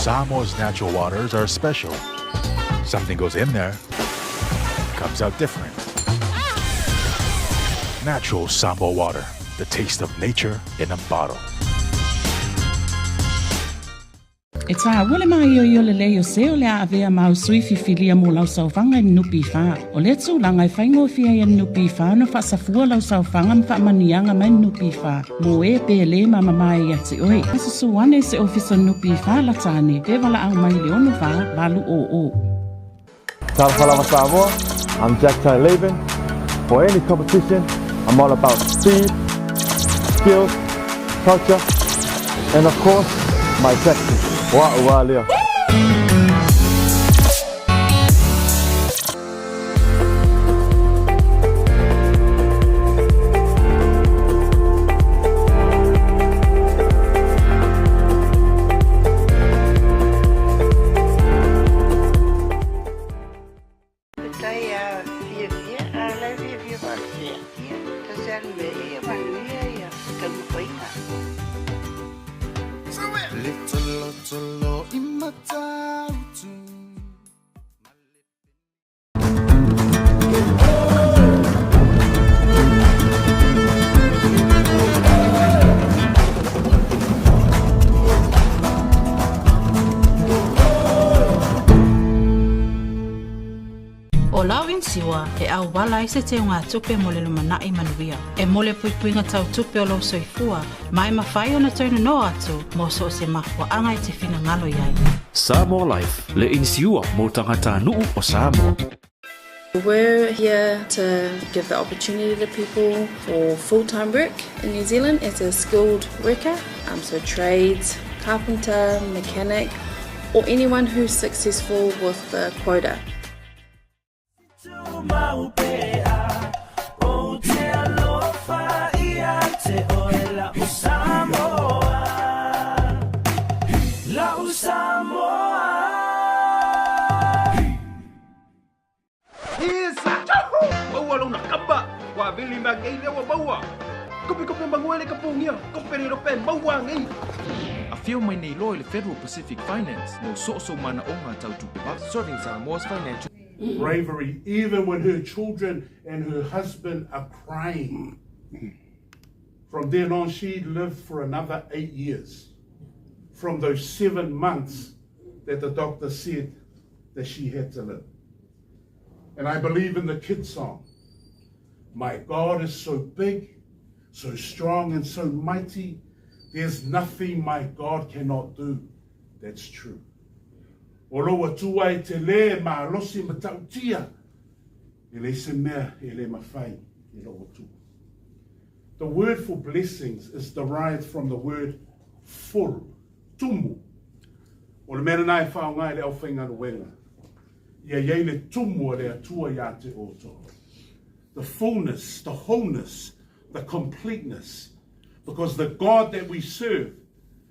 Samoa's natural waters are special. Something goes in there, comes out different. Natural Samoa water, the taste of nature in a bottle. E tā wale mai o le leo seo le avea mau sui fifilia mo lau saufanga i nupi wha. O le tūlanga i whaingo fia i nupi wha no whaasafua lau saufanga mwha manianga mai nupi wha. Mo e pe le mama mai ati oi. Asa suwane se ofisa nupi wha la tāne. Pe wala au mai le ono wha walu o. Tāwhalawa Samoa, I'm Jack Ty Laban. For any competition, I'm all about speed, skills, culture, and of course, my tactics. Wa'ua lea. O lau insiwa e au wala i se te unga tupe mo le lumanai manuia. E mole puipuinga tau tupe o lau soifua, mai mawhai o na taunu no atu, mo so se mahua anga i te whina ngalo iai. Samoa Life, le insiua mo tangata nuu o Samoa. We're here to give the opportunity to people for full-time work in New Zealand as a skilled worker, so trades, carpenter, mechanic, or anyone who's successful with the quota. A feel my nei loy le Federal Pacific Finance no so mana onga tau tupe ba serving Samoa's financial bravery even when her children and her husband are crying. From then on she lived for another 8 years from those 7 months that the doctor said that she had to live. And I believe in the kid song, my God is so big, so strong and so mighty, there's nothing my God cannot do. That's true. O loa tuai te le ma losi matautia, ele se mea ele mawhai e loa tu. The word for blessings is derived from the word full, tumu. O le mera nai whaongai le au whainga ruenga. Ia iei le tumu le atua ia te oto. The fullness, the wholeness, the completeness. Because the God that we serve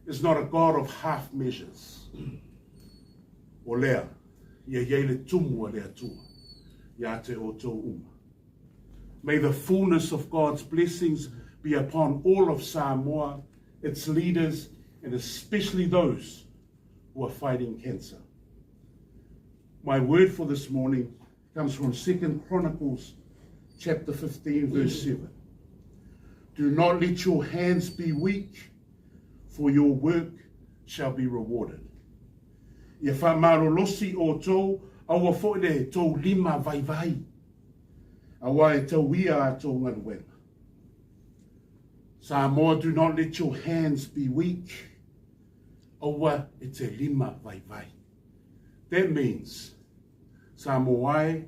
is not a God of half measures. O lea, ia iei le tumu le atua ia te oto uma. May the fullness of God's blessings be upon all of Samoa, its leaders, and especially those who are fighting cancer. My word for this morning comes from 2 Chronicles chapter 15, verse 7. Do not let your hands be weak, for your work shall be rewarded. Ia whamarolosi o tō, aua foile tō lima vai vai. Awa e tau ia a tō ngaruenga. Samoa, do not let your hands be weak. Awa e te lima vai vai. That means, Samoa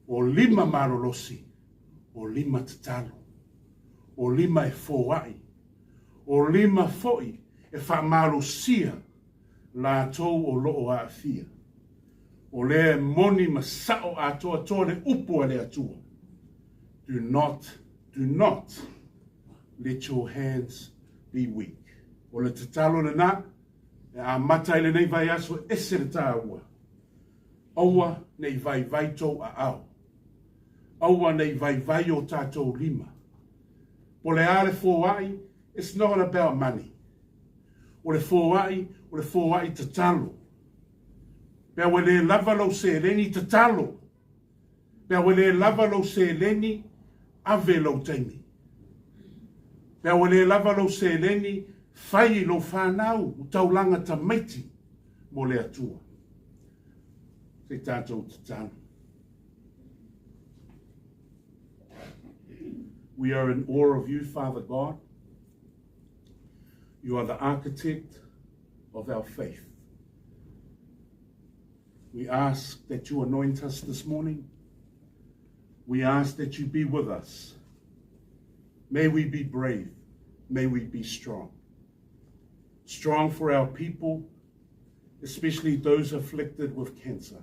o lima marolosi, o lima tatalo, o lima e fōai, o lima foi e whamarosia la tō o loo a fia. O le moni masao a toa toa le upo le atua. Do not let your hands be weak. O le tatalo le na, e a matai le nei vai aso ese le tāua. Aua nei vai vai tō a au. Aua nei vai vai o tātou lima. Po le ale fōai, it's not about money. o le fōai te talo. Pea wale lava lau se leni te talo. Pea wale lava lau se leni ave lau taimi. Pea wale lava lau se leni whai lau whanau o taulanga ta maiti mo le atua. Se tātou te talo. We are in awe of you, Father God. You are the architect of our faith. We ask that you anoint us this morning. We ask that you be with us. May we be brave. May we be strong. Strong for our people, especially those afflicted with cancer.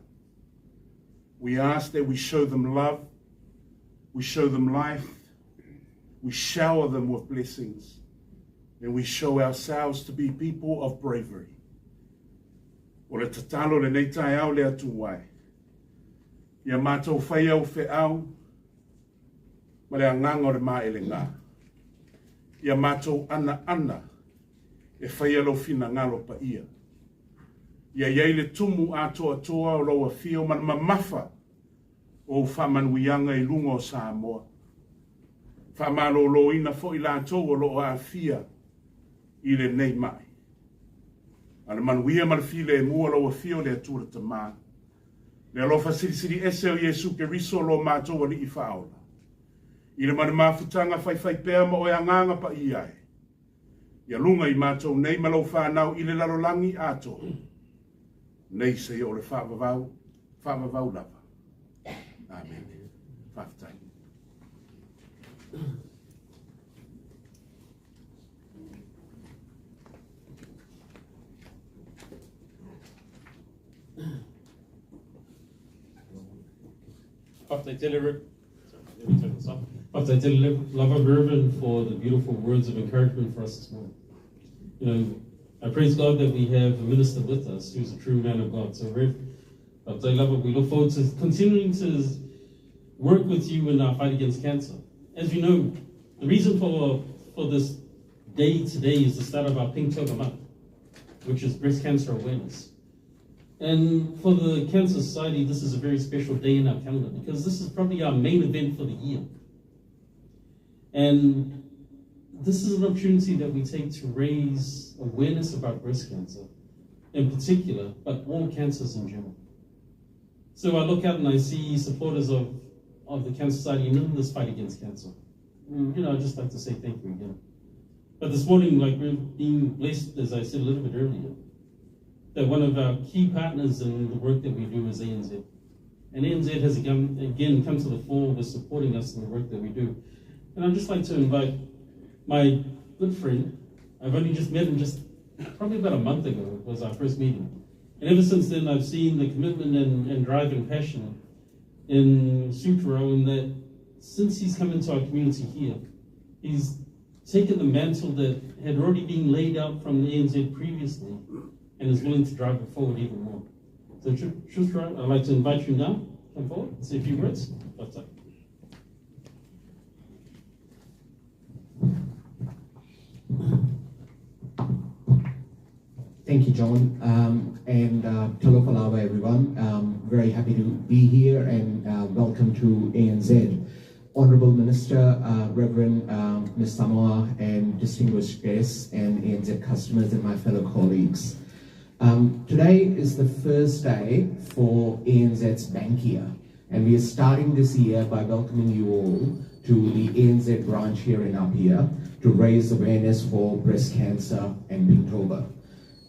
We ask that we show them love, we show them life, we shower them with blessings, and we show ourselves to be people of bravery. O le tatalo le nei tai au le atu wai. Ia mātou whai au whe au, ma le anganga o le mā ele ngā. Ia mātou ana e whai alo whina ngalo pa ia. Ia iei le tumu atoa o loa whio man mamafa o whamanuianga I lunga o Samoa. Whamalo lo ina fo I lātou o lo a whia I le nei mai. Ana manuia marfile e mua lo whio le atura ta mā. Le alofa siri ese o Yesu ke riso lo mātou o li I whaola. I le mana mafutanga whai pēr mo o anganga pa I ai. Ia lunga I mātou nei malo whanau I le larolangi ato. Nei se o le whaavavau lava. Amen. Whaafitai. After I tell Lava Irvin for the beautiful words of encouragement for us this morning. You know, I praise God that we have a minister with us who's a true man of God. So, Dr. Lava, we look forward to continuing to work with you in our fight against cancer. As you know, the reason for this day today is the start of our Pinktober month, which is breast cancer awareness. And for the Cancer Society, this is a very special day in our calendar because this is probably our main event for the year. And this is an opportunity that we take to raise awareness about breast cancer in particular, but all cancers in general. So I look out and I see supporters of the Cancer Society in this fight against cancer. You know, I'd just like to say thank you again. But this morning, like we're being blessed, as I said a little bit earlier, that one of our key partners in the work that we do is ANZ. And ANZ has again come to the fore with supporting us in the work that we do. And I'd just like to invite my good friend. I've only just met him probably about a month ago, was our first meeting. And ever since then, I've seen the commitment and drive and passion in Sutro, and that since he's come into our community here, he's taken the mantle that had already been laid out from the ANZ previously and is willing to drive it forward even more. So, Sutro, I'd like to invite you now. Come forward and say a few words. That's it. Thank you, John, and talofa lawa everyone. Very happy to be here and welcome to ANZ. Honourable Minister, Reverend Ms. Samoa, and distinguished guests and ANZ customers and my fellow colleagues. Today is the first day for ANZ's Bank Year, and we are starting this year by welcoming you all to the ANZ branch here in Apia to raise awareness for breast cancer and Pinktober.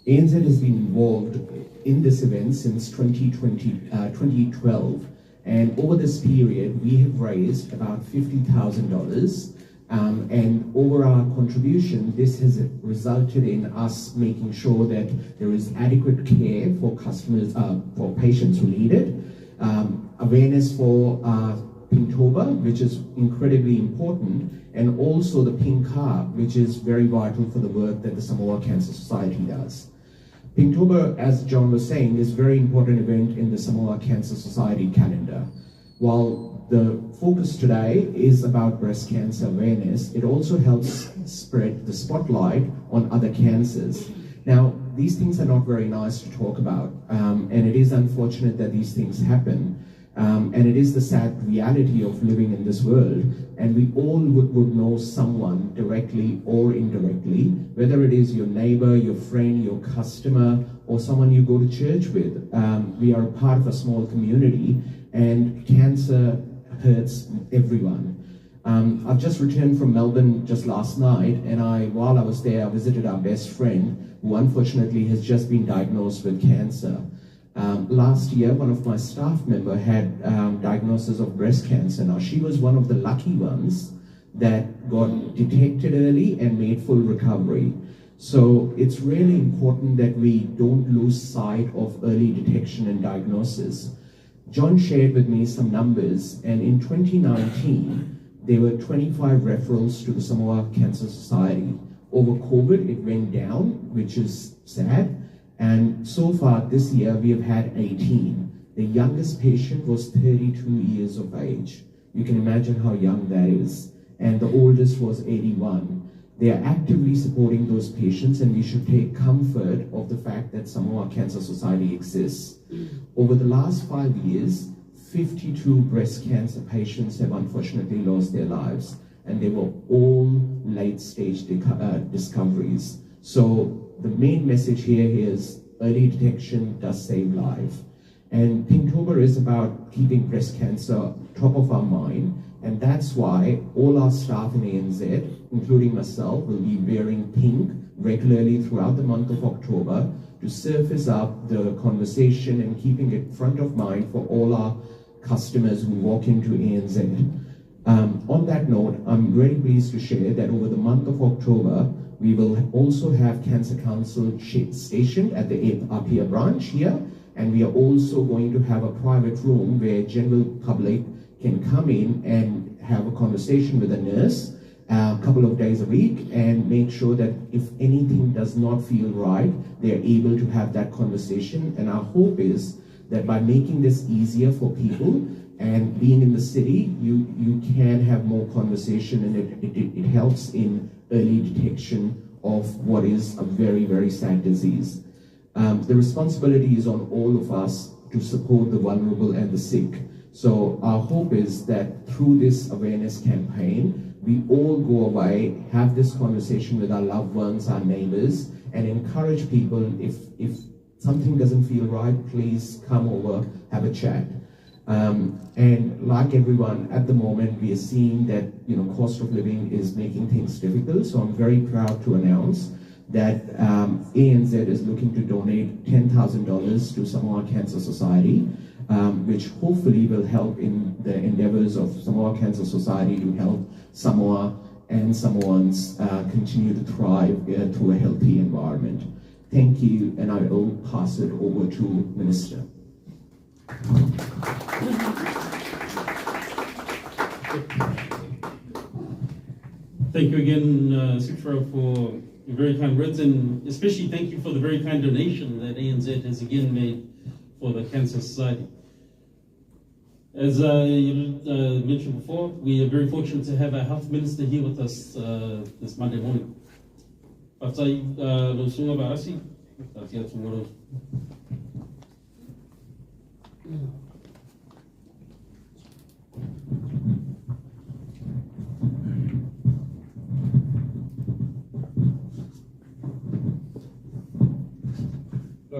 ANZ has been involved in this event since 2012, and over this period we have raised about $50,000, and over our contribution this has resulted in us making sure that there is adequate care for customers, for patients who need it, awareness for Pinktober, which is incredibly important, and also the Pink Card, which is very vital for the work that the Samoa Cancer Society does. Pinktober, as John was saying, is a very important event in the Samoa Cancer Society calendar. While the focus today is about breast cancer awareness, it also helps spread the spotlight on other cancers. Now, these things are not very nice to talk about, and it is unfortunate that these things happen, and it is the sad reality of living in this world, and we all would know someone directly or indirectly, whether it is your neighbor, your friend, your customer, or someone you go to church with. We are a part of a small community, and cancer hurts everyone. I've just returned from Melbourne just last night, and while I was there, I visited our best friend, who unfortunately has just been diagnosed with cancer. Last year, one of my staff members had diagnosis of breast cancer. Now, she was one of the lucky ones that got detected early and made full recovery. So it's really important that we don't lose sight of early detection and diagnosis. John shared with me some numbers, and in 2019, there were 25 referrals to the Samoa Cancer Society. Over COVID, it went down, which is sad. And so far this year, we have had 18. The youngest patient was 32 years of age. You can imagine how young that is. And the oldest was 81. They are actively supporting those patients, and we should take comfort of the fact that Samoa Cancer Society exists. Over the last 5 years, 52 breast cancer patients have unfortunately lost their lives, and they were all late-stage discoveries. So the main message here is early detection does save life. And Pinktober is about keeping breast cancer top of our mind, and that's why all our staff in ANZ, including myself, will be wearing pink regularly throughout the month of October to surface up the conversation and keeping it front of mind for all our customers who walk into ANZ. On that note, I'm very pleased to share that over the month of October, we will also have Cancer Council stationed at the Apia branch here, and we are also going to have a private room where general public can come in and have a conversation with a nurse a couple of days a week and make sure that if anything does not feel right, they're able to have that conversation. And our hope is that by making this easier for people and being in the city, you can have more conversation, and it helps in early detection of what is a very, very sad disease. The responsibility is on all of us to support the vulnerable and the sick. So our hope is that through this awareness campaign, we all go away, have this conversation with our loved ones, our neighbors, and encourage people, if something doesn't feel right, please come over, have a chat. And like everyone, at the moment, we are seeing that cost of living is making things difficult. So I'm very proud to announce that ANZ is looking to donate $10,000 to Samoa Cancer Society, which hopefully will help in the endeavors of Samoa Cancer Society to help Samoa and Samoans continue to thrive through a healthy environment. Thank you, and I will pass it over to Minister. Thank you again, Sifra, for your very kind words, and especially thank you for the very kind donation that ANZ has again made for the Cancer Society. As you mentioned before, we are very fortunate to have our Health Minister here with us this Monday morning.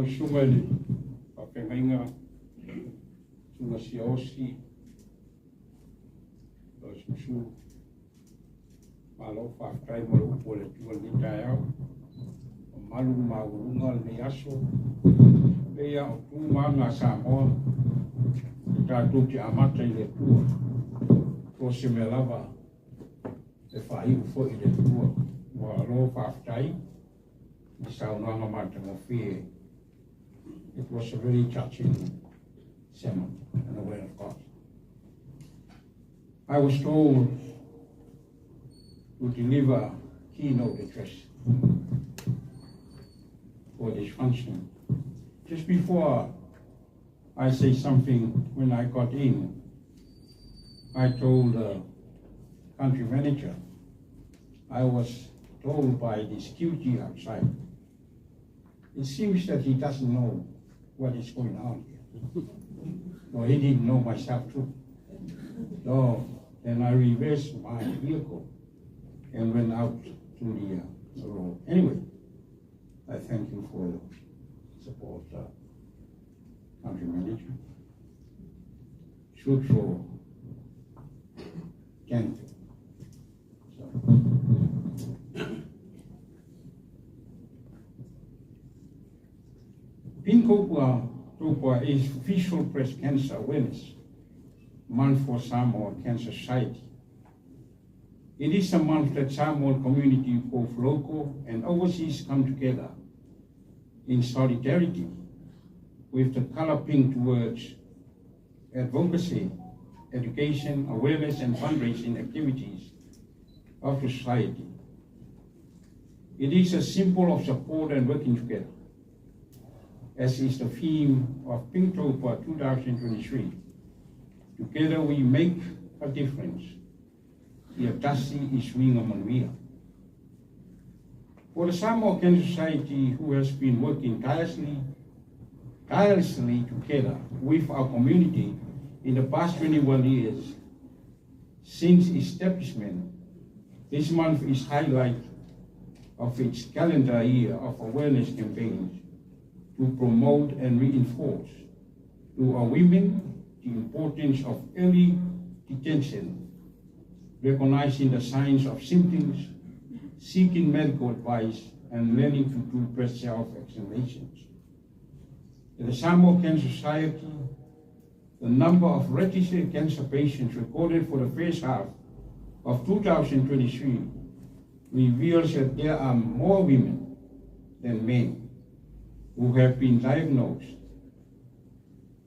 Sumeli, Papenga, Sumasiosi, Susu, Malofa, Kaimaro, Politao, Malu Maurunga, Neaso, Lea, Tumanga, Samoa, Tatuki Amata, the poor, Tosimelava, the fire for the poor, Walofa, Tai, the Saunanga Martin. It was a very touching sermon and the word of God. I was told to deliver keynote address for this function. Just before I say something, when I got in, I told the country manager, I was told by the security outside it seems that he doesn't know what is going on here. No, he didn't know myself too. So then I reversed my vehicle and went out to the road. Anyway, I thank you for your support, country manager. Shoot for Kent. Pinktober is official breast cancer awareness month for Samoa Cancer Society. It is a month that Samoan community, both local and overseas, come together in solidarity with the color pink towards advocacy, education, awareness, and fundraising activities of the society. It is a symbol of support and working together, as is the theme of Pinktober 2023. Together we make a difference. Ia tasi I swinga manuia. For the Samoa Cancer Society, who has been working tirelessly together with our community in the past 21 years since establishment, this month is highlight of its calendar year of awareness campaigns to promote and reinforce to our women the importance of early detection, recognizing the signs of symptoms, seeking medical advice, and learning to do breast self-examinations. At the Samoa Cancer Society, the number of registered cancer patients recorded for the first half of 2023 reveals that there are more women than men who have been diagnosed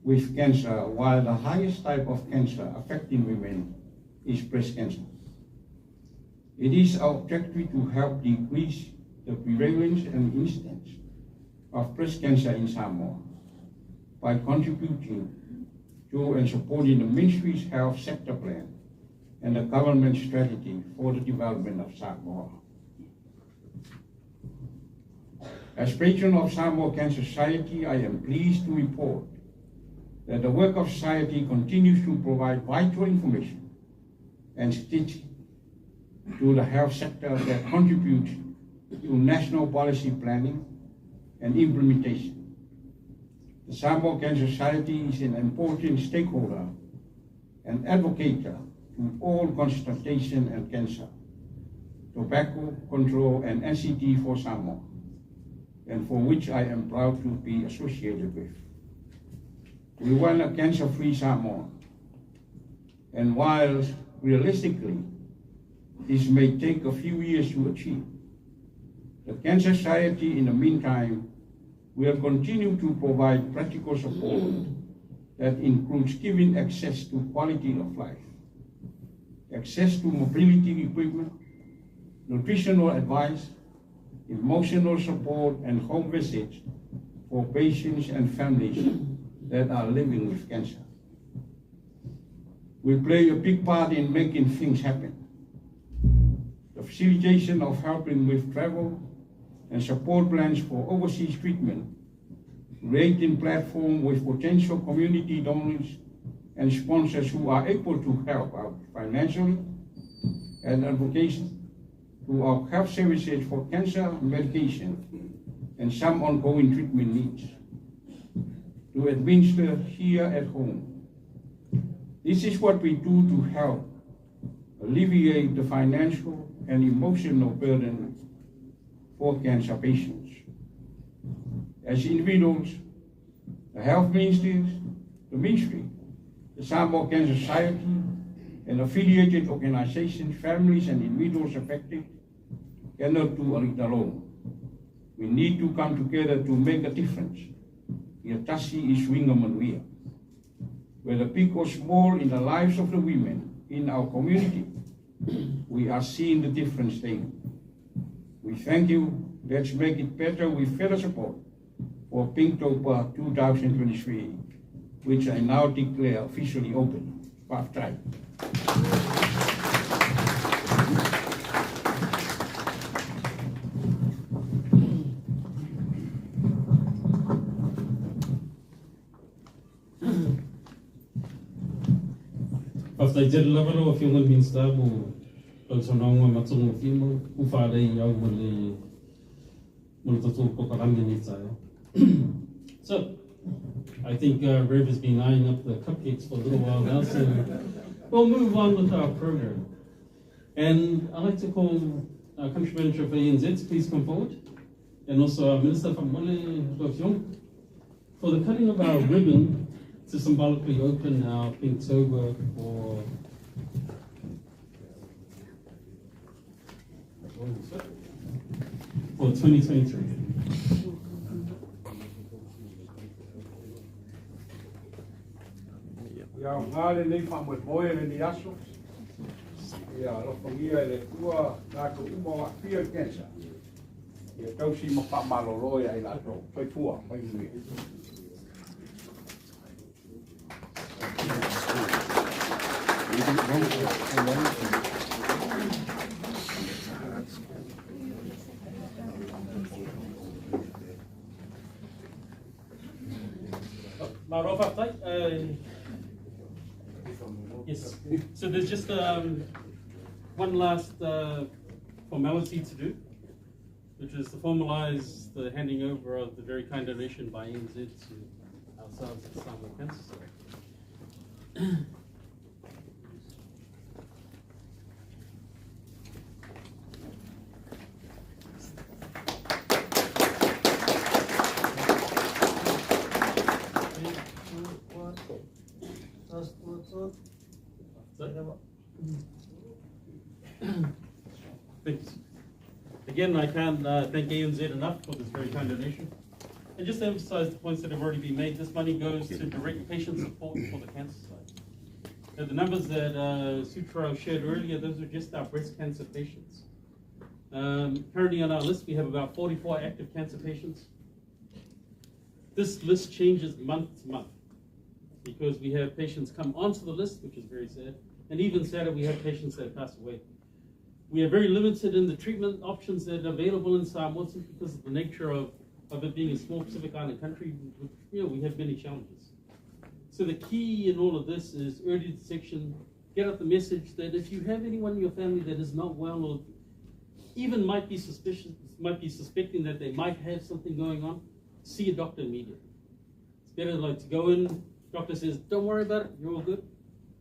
with cancer, while the highest type of cancer affecting women is breast cancer. It is our objective to help decrease the prevalence and incidence of breast cancer in Samoa by contributing to and supporting the Ministry's health sector plan and the government strategy for the development of Samoa. As patron of Samoa Cancer Society, I am pleased to report that the work of society continues to provide vital information and statistics to the health sector that contributes to national policy planning and implementation. The Samoa Cancer Society is an important stakeholder and advocate to all consultation and cancer, tobacco control, and NCT for Samoa, and for which I am proud to be associated with. We want a cancer-free Samoa, and while realistically this may take a few years to achieve, the Cancer Society in the meantime will continue to provide practical support that includes giving access to quality of life, access to mobility equipment, nutritional advice, emotional support, and home visits for patients and families that are living with cancer. We play a big part in making things happen. The facilitation of helping with travel and support plans for overseas treatment, creating platform with potential community donors and sponsors who are able to help out financially, and advocacy to our health services for cancer medication and some ongoing treatment needs to administer here at home. This is what we do to help alleviate the financial and emotional burden for cancer patients. As individuals, the health ministers, the ministry, the Samoa Cancer Society, and affiliated organizations, families, and individuals affected cannot do it alone. We need to come together to make a difference. Ia tasi I swinga manuia. Whether big or small in the lives of the women in our community, we are seeing the difference daily. We thank you. Let's make it better with further support for Pinktober 2023, which I now declare officially open. Five time. Pasai jere lava lo fi ngal minsta mo so no nga matungo fimo u fa dei au mo le tatu ko karangi ni tsaya. So I think Rev has been eyeing up the cupcakes for a little while now, so we'll move on with our program. And I'd like to call our country manager for ANZ, please come forward, and also our minister from Mole for the cutting of our ribbon to symbolically open our Pinktober for 2023. Ia ngale nei fa mo moe ni aso. Ia lo fongia le tua na ko mo fear cancer. Ia tau si mo fa malolo ia ila to. Foi tua, foi ni. Yes. So there's just one last formality to do, which is to formalize the handing over of the very kind donation by ANZ to ourselves at Samoa Cancer Society. Thanks. Again, I can't thank ANZ enough for this very kind donation. And just to emphasize the points that have already been made, this money goes to direct patient support for the Cancer Society. Now, the numbers that Sutrao shared earlier, those are just our breast cancer patients. Currently on our list, we have about 44 active cancer patients. This list changes month to month because we have patients come onto the list, which is very sad. And even sadder, we have patients that pass away. We are very limited in the treatment options that are available in Samoa because of the nature of it being a small Pacific Island country. We have many challenges. So the key in all of this is early detection. Get out the message that if you have anyone in your family that is not well or even might be suspecting that they might have something going on, see a doctor immediately. It's better to go in, doctor says, don't worry about it, you're all good,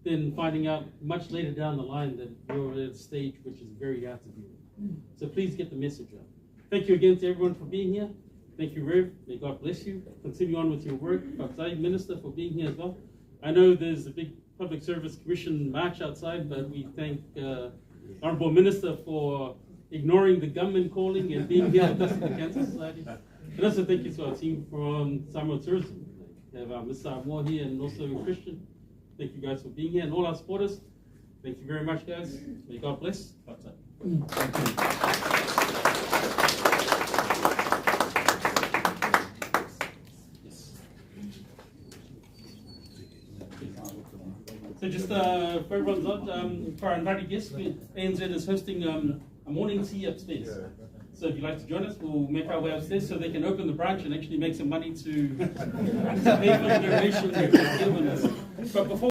than finding out much later down the line that you're at a stage which is very hard to deal with. So please get the message out. Thank you again to everyone for being here. Thank you, Rev. May God bless you. Continue on with your work. Patai, Minister, for being here as well. I know there's a big Public Service Commission march outside, but we thank Honourable Minister for ignoring the government calling and being here with us at the Cancer Society. And also thank you to our team from Samoa Tourism. We have Mr. Moore here and also Christian. Thank you guys for being here and all our supporters. Thank you very much, guys. May God bless. So just for everyone's out, for our invited guests, ANZ is hosting a morning tea upstairs. So if you'd like to join us, we'll make our way upstairs so they can open the branch and actually make some money to pay for the donation that they've given us. But before